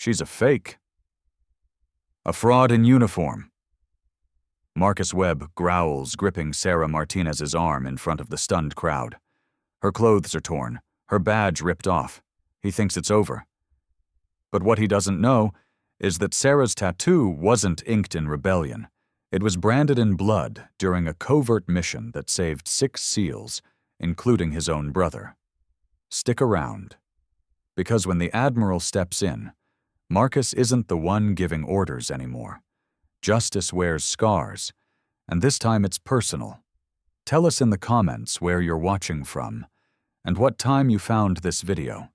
She's a fake. A fraud in uniform. Marcus Webb growls, gripping Sarah Martinez's arm in front of the stunned crowd. Her clothes are torn, her badge ripped off. He thinks it's over. But what he doesn't know is that Sarah's tattoo wasn't inked in rebellion. It was branded in blood during a covert mission that saved 6 SEALs, including his own brother. Stick around. Because when the Admiral steps in, Marcus isn't the one giving orders anymore. Justice wears scars, and this time it's personal. Tell us in the comments where you're watching from and what time you found this video.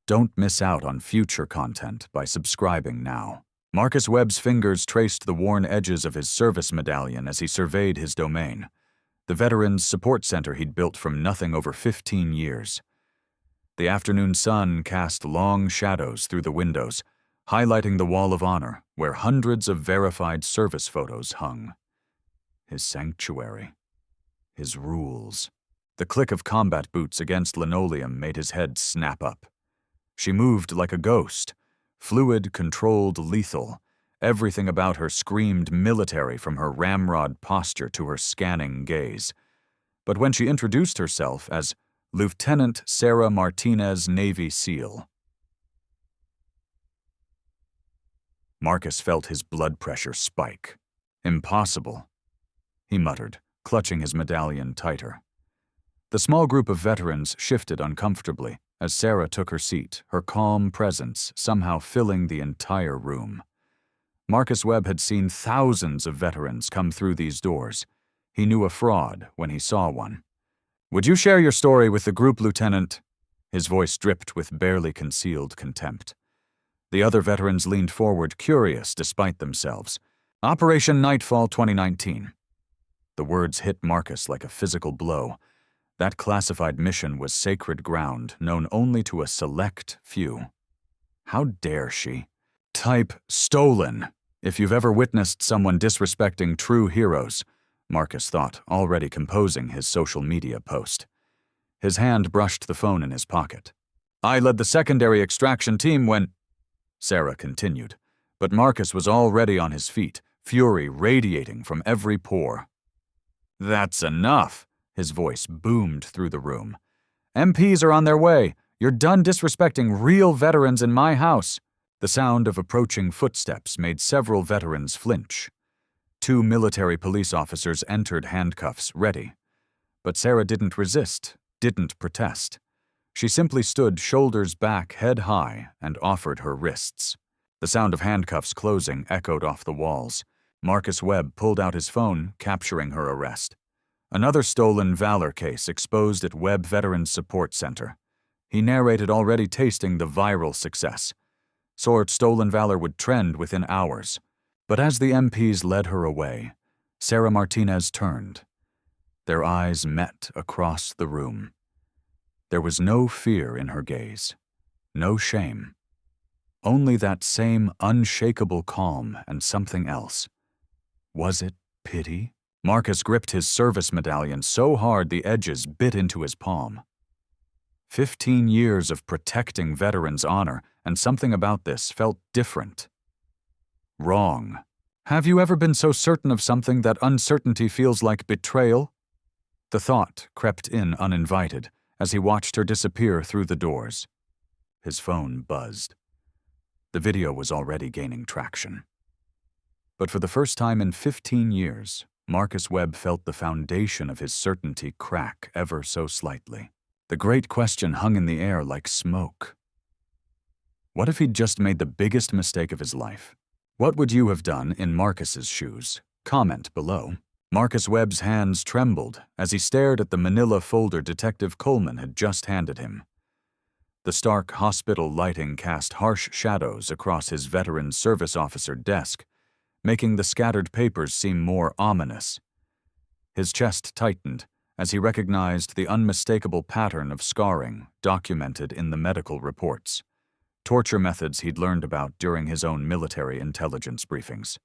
Don't miss out on future content by subscribing now. Marcus Webb's fingers traced the worn edges of his service medallion as he surveyed his domain, the Veterans Support Center he'd built from nothing over 15 years. The afternoon sun cast long shadows through the windows, highlighting the Wall of Honor where hundreds of verified service photos hung. His sanctuary. His rules. The click of combat boots against linoleum made his head snap up. She moved like a ghost, fluid, controlled, lethal. Everything about her screamed military from her ramrod posture to her scanning gaze. But when she introduced herself as Lieutenant Sarah Martinez, Navy SEAL, Marcus felt his blood pressure spike. Impossible, he muttered, clutching his medallion tighter. The small group of veterans shifted uncomfortably as Sarah took her seat, her calm presence somehow filling the entire room. Marcus Webb had seen thousands of veterans come through these doors. He knew a fraud when he saw one. "Would you share your story with the group, Lieutenant?" His voice dripped with barely concealed contempt. The other veterans leaned forward, curious despite themselves. "Operation Nightfall 2019. The words hit Marcus like a physical blow. That classified mission was sacred ground, known only to a select few. How dare she? Type stolen, if you've ever witnessed someone disrespecting true heroes, Marcus thought, already composing his social media post. His hand brushed the phone in his pocket. "I led the secondary extraction team when—" Sarah continued, but Marcus was already on his feet, fury radiating from every pore. "That's enough," his voice boomed through the room. "MPs are on their way. You're done disrespecting real veterans in my house." The sound of approaching footsteps made several veterans flinch. 2 military police officers entered, handcuffs ready. But Sarah didn't resist, didn't protest. She simply stood shoulders back, head high, and offered her wrists. The sound of handcuffs closing echoed off the walls. Marcus Webb pulled out his phone, capturing her arrest. Another stolen valor case exposed at Webb Veterans Support Center. He narrated already tasting the viral success. Stolen valor would trend within hours. But as the MPs led her away, Sarah Martinez turned. Their eyes met across the room. There was no fear in her gaze, no shame. Only that same unshakable calm and something else. Was it pity? Marcus gripped his service medallion so hard the edges bit into his palm. 15 years of protecting veterans' honor, and something about this felt different. Wrong. Have you ever been so certain of something that uncertainty feels like betrayal? The thought crept in uninvited as he watched her disappear through the doors. His phone buzzed. The video was already gaining traction. But for the first time in 15 years, Marcus Webb felt the foundation of his certainty crack ever so slightly. The great question hung in the air like smoke. What if he'd just made the biggest mistake of his life? What would you have done in Marcus's shoes? Comment below. Marcus Webb's hands trembled as he stared at the manila folder Detective Coleman had just handed him. The stark hospital lighting cast harsh shadows across his veteran service officer desk, making the scattered papers seem more ominous. His chest tightened as he recognized the unmistakable pattern of scarring documented in the medical reports, torture methods he'd learned about during his own military intelligence briefings.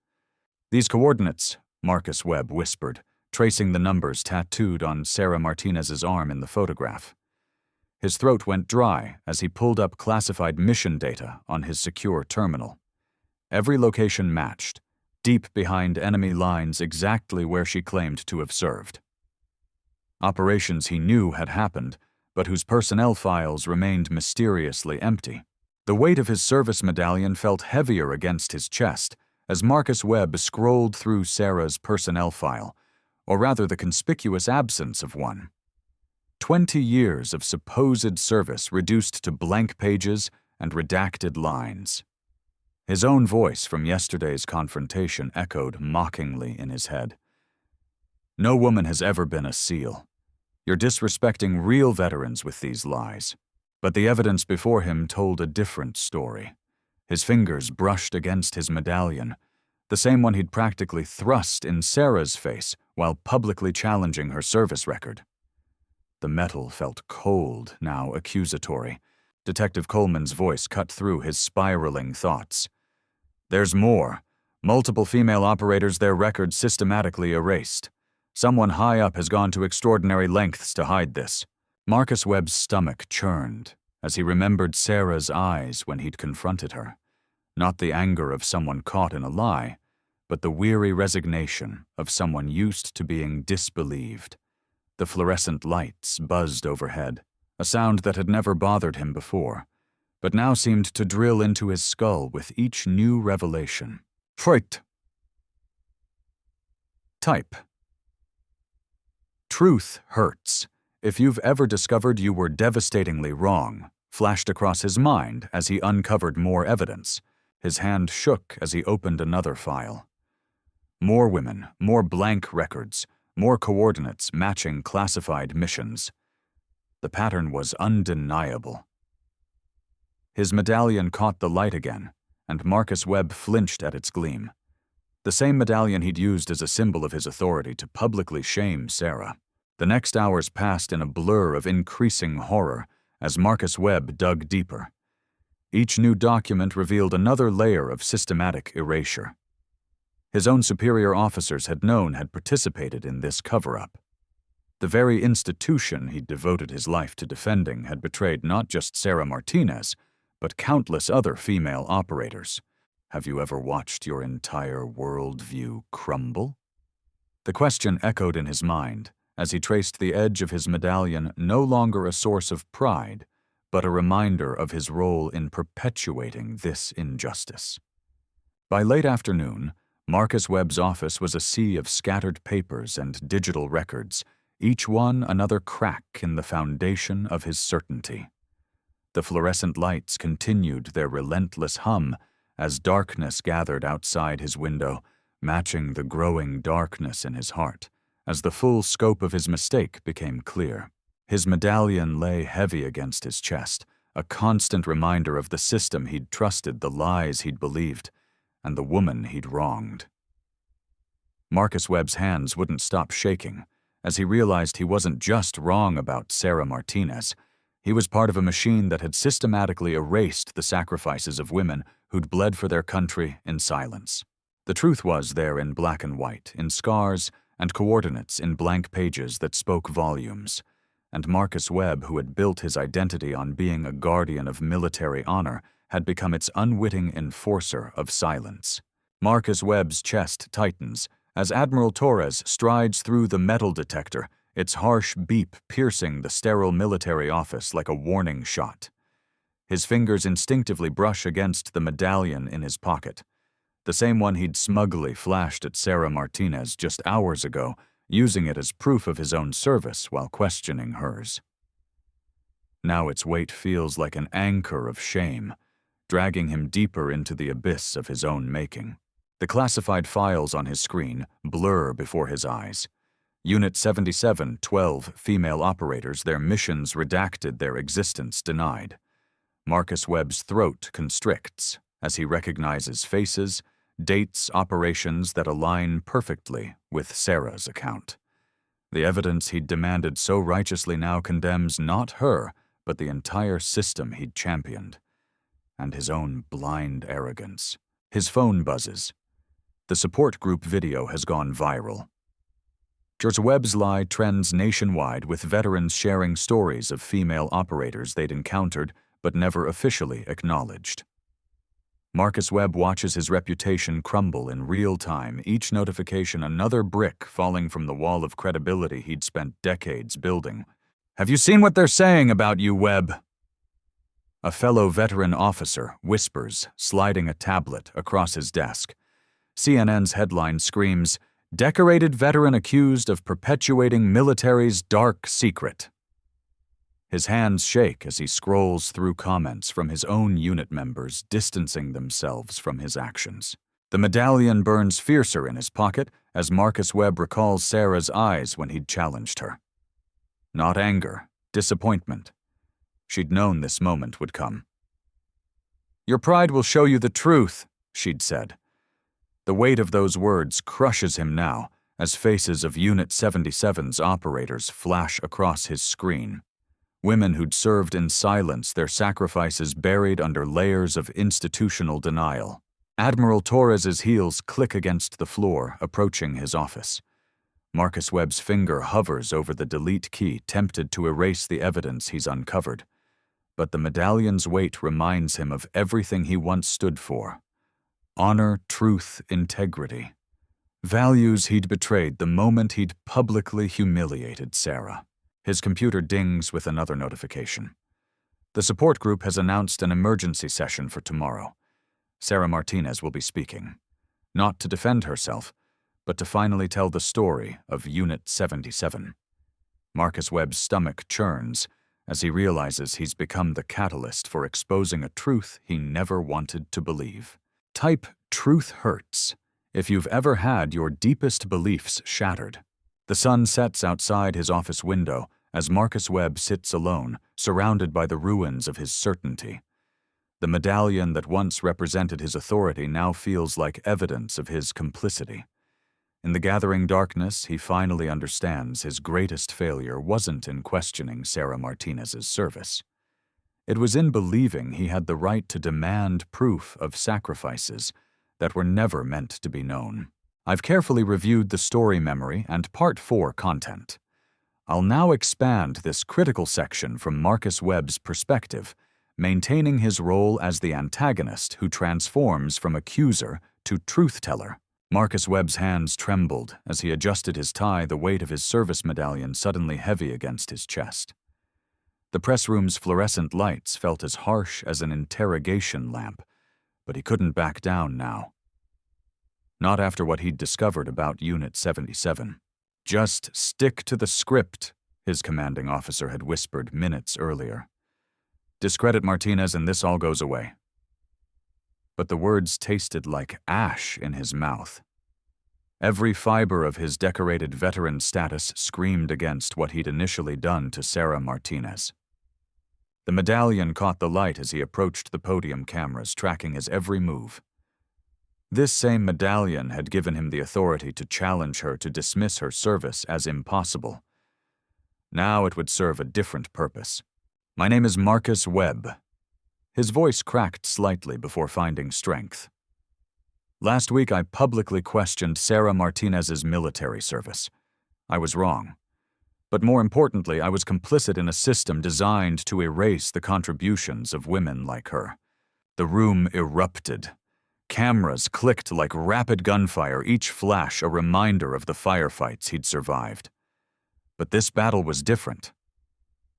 "These coordinates," Marcus Webb whispered, tracing the numbers tattooed on Sarah Martinez's arm in the photograph. His throat went dry as he pulled up classified mission data on his secure terminal. Every location matched, deep behind enemy lines exactly where she claimed to have served. Operations he knew had happened, but whose personnel files remained mysteriously empty. The weight of his service medallion felt heavier against his chest as Marcus Webb scrolled through Sarah's personnel file, or rather the conspicuous absence of one. 20 years of supposed service reduced to blank pages and redacted lines. His own voice from yesterday's confrontation echoed mockingly in his head. No woman has ever been a SEAL. You're disrespecting real veterans with these lies. But the evidence before him told a different story. His fingers brushed against his medallion, the same one he'd practically thrust in Sarah's face while publicly challenging her service record. The metal felt cold, now accusatory. Detective Coleman's voice cut through his spiraling thoughts. There's more. Multiple female operators, their records systematically erased. Someone high up has gone to extraordinary lengths to hide this. Marcus Webb's stomach churned as he remembered Sarah's eyes when he'd confronted her. Not the anger of someone caught in a lie, but the weary resignation of someone used to being disbelieved. The fluorescent lights buzzed overhead, a sound that had never bothered him before, but now seemed to drill into his skull with each new revelation. Freut. Type. Truth hurts. If you've ever discovered you were devastatingly wrong, flashed across his mind as he uncovered more evidence. His hand shook as he opened another file. More women, more blank records, more coordinates matching classified missions. The pattern was undeniable. His medallion caught the light again, and Marcus Webb flinched at its gleam. The same medallion he'd used as a symbol of his authority to publicly shame Sarah. The next hours passed in a blur of increasing horror as Marcus Webb dug deeper. Each new document revealed another layer of systematic erasure. His own superior officers had participated in this cover-up. The very institution he'd devoted his life to defending had betrayed not just Sarah Martinez, but countless other female operators. Have you ever watched your entire worldview crumble? The question echoed in his mind as he traced the edge of his medallion, no longer a source of pride, but a reminder of his role in perpetuating this injustice. By late afternoon, Marcus Webb's office was a sea of scattered papers and digital records, each one another crack in the foundation of his certainty. The fluorescent lights continued their relentless hum as darkness gathered outside his window, matching the growing darkness in his heart, as the full scope of his mistake became clear. His medallion lay heavy against his chest, a constant reminder of the system he'd trusted, the lies he'd believed, and the woman he'd wronged. Marcus Webb's hands wouldn't stop shaking as he realized he wasn't just wrong about Sarah Martinez. He was part of a machine that had systematically erased the sacrifices of women who'd bled for their country in silence. The truth was there in black and white, in scars and coordinates in blank pages that spoke volumes. And Marcus Webb, who had built his identity on being a guardian of military honor, had become its unwitting enforcer of silence. Marcus Webb's chest tightens as Admiral Torres strides through the metal detector, its harsh beep piercing the sterile military office like a warning shot. His fingers instinctively brush against the medallion in his pocket, the same one he'd smugly flashed at Sarah Martinez just hours ago, using it as proof of his own service while questioning hers. Now its weight feels like an anchor of shame, dragging him deeper into the abyss of his own making. The classified files on his screen blur before his eyes. Unit 77, 12 female operators, their missions redacted, their existence denied. Marcus Webb's throat constricts as he recognizes faces, dates, operations that align perfectly with Sarah's account. The evidence he'd demanded so righteously now condemns not her, but the entire system he'd championed. And his own blind arrogance. His phone buzzes. The support group video has gone viral. Webb's lie trends nationwide, with veterans sharing stories of female operators they'd encountered but never officially acknowledged. Marcus Webb watches his reputation crumble in real time, each notification another brick falling from the wall of credibility he'd spent decades building. "Have you seen what they're saying about you, Webb?" A fellow veteran officer whispers, sliding a tablet across his desk. CNN's headline screams, "Decorated veteran accused of perpetuating military's dark secret." His hands shake as he scrolls through comments from his own unit members, distancing themselves from his actions. The medallion burns fiercer in his pocket as Marcus Webb recalls Sarah's eyes when he'd challenged her. Not anger, disappointment. She'd known this moment would come. "Your pride will show you the truth," she'd said. The weight of those words crushes him now as faces of Unit 77's operators flash across his screen. Women who'd served in silence, their sacrifices buried under layers of institutional denial. Admiral Torres's heels click against the floor, approaching his office. Marcus Webb's finger hovers over the delete key, tempted to erase the evidence he's uncovered. But the medallion's weight reminds him of everything he once stood for. Honor, truth, integrity. Values he'd betrayed the moment he'd publicly humiliated Sarah. His computer dings with another notification. The support group has announced an emergency session for tomorrow. Sarah Martinez will be speaking, not to defend herself, but to finally tell the story of Unit 77. Marcus Webb's stomach churns as he realizes he's become the catalyst for exposing a truth he never wanted to believe. Type "truth hurts" if you've ever had your deepest beliefs shattered. The sun sets outside his office window as Marcus Webb sits alone, surrounded by the ruins of his certainty. The medallion that once represented his authority now feels like evidence of his complicity. In the gathering darkness, he finally understands his greatest failure wasn't in questioning Sarah Martinez's service. It was in believing he had the right to demand proof of sacrifices that were never meant to be known. I've carefully reviewed the story memory and Part 4 content. I'll now expand this critical section from Marcus Webb's perspective, maintaining his role as the antagonist who transforms from accuser to truth-teller. Marcus Webb's hands trembled as he adjusted his tie, the weight of his service medallion suddenly heavy against his chest. The press room's fluorescent lights felt as harsh as an interrogation lamp, but he couldn't back down now. Not after what he'd discovered about Unit 77. "Just stick to the script," his commanding officer had whispered minutes earlier. "Discredit Martinez and this all goes away." But the words tasted like ash in his mouth. Every fiber of his decorated veteran status screamed against what he'd initially done to Sarah Martinez. The medallion caught the light as he approached the podium cameras, tracking his every move. This same medallion had given him the authority to challenge her, to dismiss her service as impossible. Now it would serve a different purpose. "My name is Marcus Webb." His voice cracked slightly before finding strength. "Last week I publicly questioned Sarah Martinez's military service. I was wrong. But more importantly, I was complicit in a system designed to erase the contributions of women like her." The room erupted. Cameras clicked like rapid gunfire, each flash a reminder of the firefights he'd survived. But this battle was different.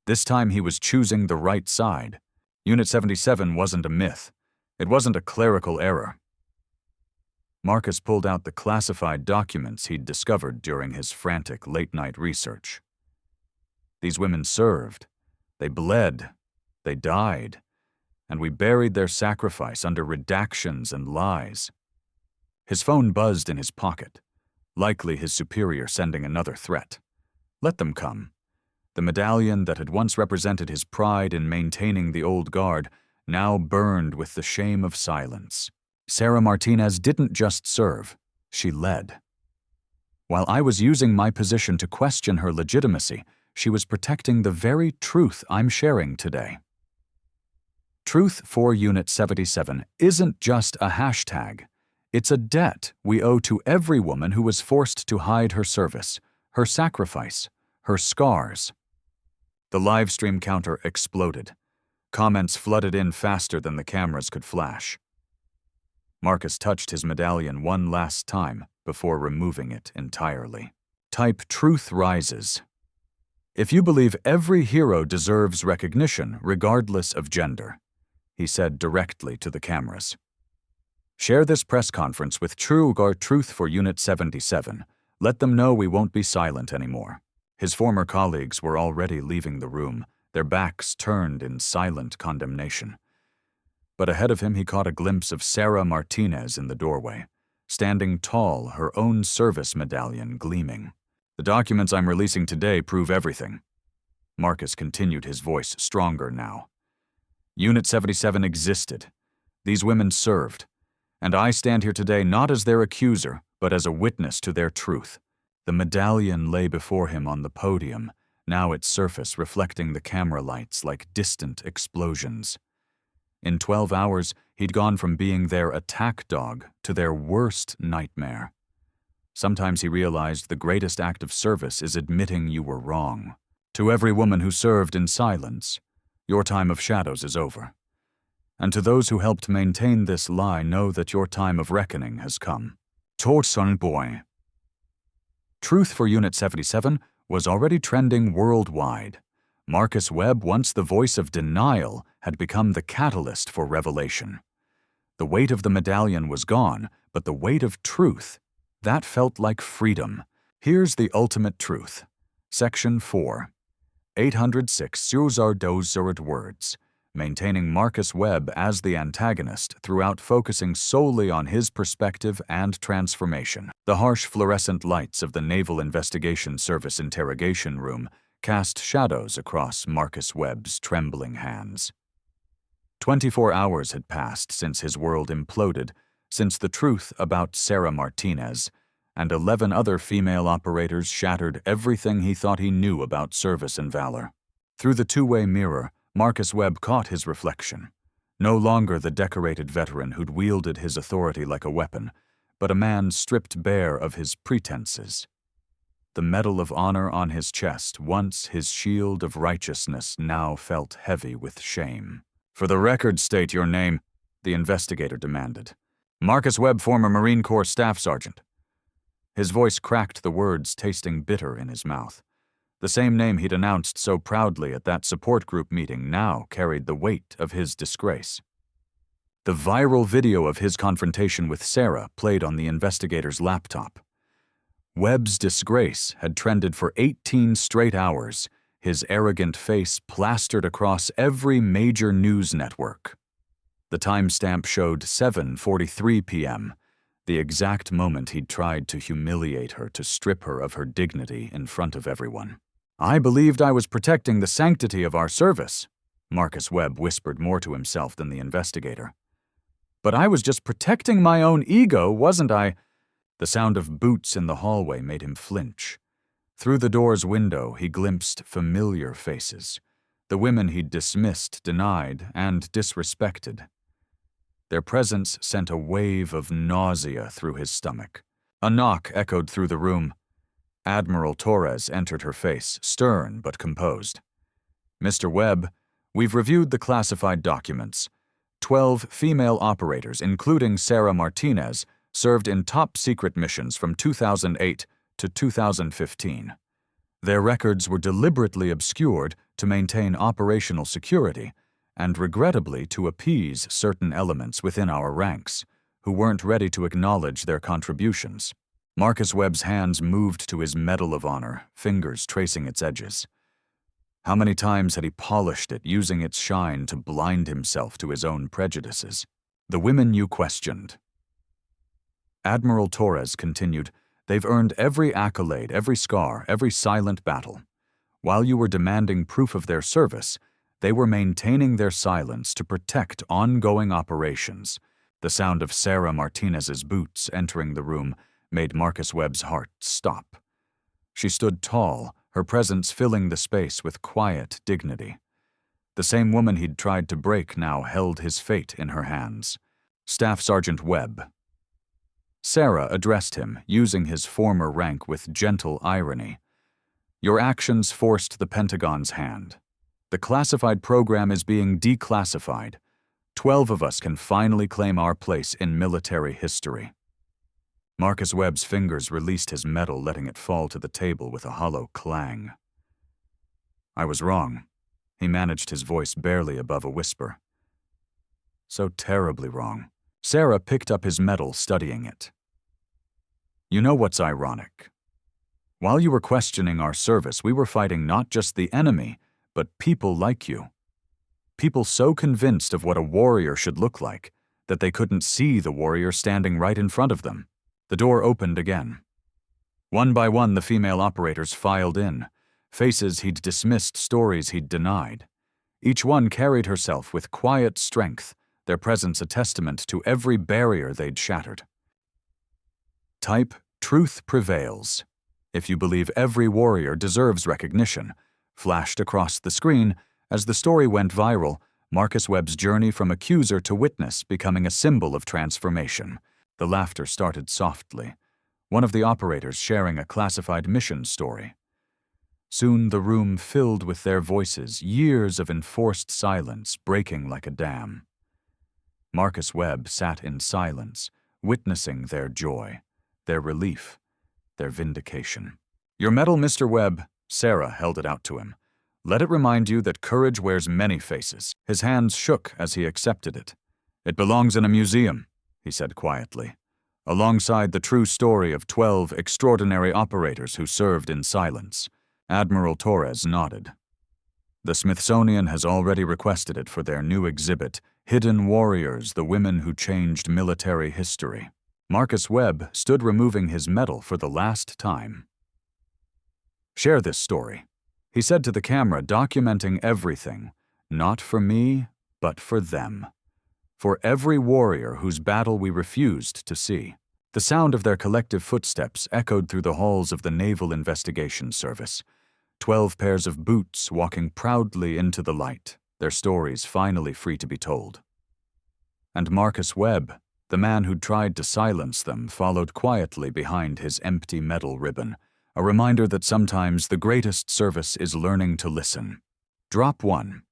This time he was choosing the right side. Unit 77 wasn't a myth. It wasn't a clerical error. Marcus pulled out the classified documents he'd discovered during his frantic late-night research. These women served. They bled. They died. And we buried their sacrifice under redactions and lies. His phone buzzed in his pocket, likely his superior sending another threat. Let them come. The medallion that had once represented his pride in maintaining the old guard now burned with the shame of silence. Sarah Martinez didn't just serve, she led. While I was using my position to question her legitimacy, she was protecting the very truth I'm sharing today. Truth for Unit 77 isn't just a hashtag. It's a debt we owe to every woman who was forced to hide her service, her sacrifice, her scars. The live stream counter exploded. Comments flooded in faster than the cameras could flash. Marcus touched his medallion one last time before removing it entirely. Type Truth Rises. If you believe every hero deserves recognition regardless of gender, he said directly to the cameras. Share this press conference with Truth for Unit 77. Let them know we won't be silent anymore. His former colleagues were already leaving the room, their backs turned in silent condemnation. But ahead of him he caught a glimpse of Sarah Martinez in the doorway, standing tall, her own service medallion gleaming. The documents I'm releasing today prove everything. Marcus continued, his voice stronger now. Unit 77 existed. These women served. And I stand here today not as their accuser, but as a witness to their truth. The medallion lay before him on the podium, now its surface reflecting the camera lights like distant explosions. In 12 hours, he'd gone from being their attack dog to their worst nightmare. Sometimes he realized the greatest act of service is admitting you were wrong. To every woman who served in silence, your time of shadows is over. And to those who helped maintain this lie, know that your time of reckoning has come. Torson boy. Truth for Unit 77 was already trending worldwide. Marcus Webb, once the voice of denial, had become the catalyst for revelation. The weight of the medallion was gone, but the weight of truth, that felt like freedom. Here's the ultimate truth. Section 4. 806 words, maintaining Marcus Webb as the antagonist throughout focusing solely on his perspective and transformation. The harsh fluorescent lights of the Naval Investigation Service interrogation room cast shadows across Marcus Webb's trembling hands. 24 hours had passed since his world imploded, since the truth about Sarah Martinez and 11 other female operators shattered everything he thought he knew about service and valor. Through the two-way mirror, Marcus Webb caught his reflection. No longer the decorated veteran who'd wielded his authority like a weapon, but a man stripped bare of his pretenses. The Medal of Honor on his chest, once his shield of righteousness, now felt heavy with shame. For the record, state your name, the investigator demanded. Marcus Webb, former Marine Corps Staff Sergeant. His voice cracked, the words tasting bitter in his mouth. The same name he'd announced so proudly at that support group meeting now carried the weight of his disgrace. The viral video of his confrontation with Sarah played on the investigator's laptop. Webb's disgrace had trended for 18 straight hours, his arrogant face plastered across every major news network. The timestamp showed 7:43 p.m., the exact moment he'd tried to humiliate her, to strip her of her dignity in front of everyone. I believed I was protecting the sanctity of our service, Marcus Webb whispered more to himself than the investigator. But I was just protecting my own ego, wasn't I? The sound of boots in the hallway made him flinch. Through the door's window, he glimpsed familiar faces, the women he'd dismissed, denied, and disrespected. Their presence sent a wave of nausea through his stomach. A knock echoed through the room. Admiral Torres entered her face, stern but composed. Mr. Webb, we've reviewed the classified documents. 12 female operators, including Sarah Martinez, served in top-secret missions from 2008 to 2015. Their records were deliberately obscured to maintain operational security and, regrettably, to appease certain elements within our ranks who weren't ready to acknowledge their contributions. Marcus Webb's hands moved to his Medal of Honor, fingers tracing its edges. How many times had he polished it, using its shine to blind himself to his own prejudices? The women you questioned. Admiral Torres continued, they've earned every accolade, every scar, every silent battle. While you were demanding proof of their service, they were maintaining their silence to protect ongoing operations. The sound of Sarah Martinez's boots entering the room made Marcus Webb's heart stop. She stood tall, her presence filling the space with quiet dignity. The same woman he'd tried to break now held his fate in her hands. Staff Sergeant Webb. Sarah addressed him, using his former rank with gentle irony. Your actions forced the Pentagon's hand. The classified program is being declassified. 12 of us can finally claim our place in military history." Marcus Webb's fingers released his medal, letting it fall to the table with a hollow clang. "I was wrong." He managed his voice barely above a whisper. "So terribly wrong." Sarah picked up his medal, studying it. "You know what's ironic? While you were questioning our service, we were fighting not just the enemy, but people like you. People so convinced of what a warrior should look like that they couldn't see the warrior standing right in front of them." The door opened again. One by one, the female operators filed in, faces he'd dismissed, stories he'd denied. Each one carried herself with quiet strength, their presence a testament to every barrier they'd shattered. Type, "Truth prevails. If you believe every warrior deserves recognition," flashed across the screen as the story went viral, Marcus Webb's journey from accuser to witness becoming a symbol of transformation. The laughter started softly, one of the operators sharing a classified mission story. Soon the room filled with their voices, years of enforced silence breaking like a dam. Marcus Webb sat in silence, witnessing their joy, their relief, their vindication. "Your medal, Mr. Webb," Sarah held it out to him. "Let it remind you that courage wears many faces." His hands shook as he accepted it. "It belongs in a museum," he said quietly, "alongside the true story of 12 extraordinary operators who served in silence." Admiral Torres nodded. "The Smithsonian has already requested it for their new exhibit, Hidden Warriors, the Women Who Changed Military History." Marcus Webb stood removing his medal for the last time. "Share this story," he said to the camera, documenting everything, not for me, but for them. For every warrior whose battle we refused to see. The sound of their collective footsteps echoed through the halls of the Naval Investigation Service. 12 pairs of boots walking proudly into the light, their stories finally free to be told. And Marcus Webb, the man who'd tried to silence them, followed quietly behind his empty medal ribbon, a reminder that sometimes the greatest service is learning to listen. Drop 1.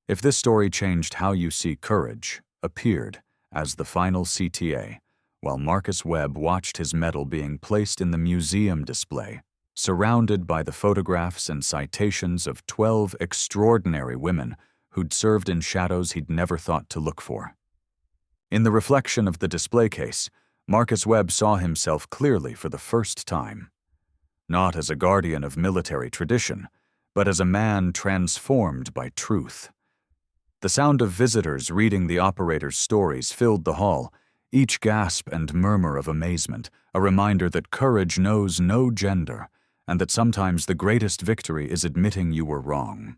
If this story changed how you see courage, appeared as the final CTA, while Marcus Webb watched his medal being placed in the museum display, surrounded by the photographs and citations of 12 extraordinary women who'd served in shadows he'd never thought to look for. In the reflection of the display case, Marcus Webb saw himself clearly for the first time. Not as a guardian of military tradition, but as a man transformed by truth. The sound of visitors reading the operators' stories filled the hall, each gasp and murmur of amazement, a reminder that courage knows no gender, and that sometimes the greatest victory is admitting you were wrong.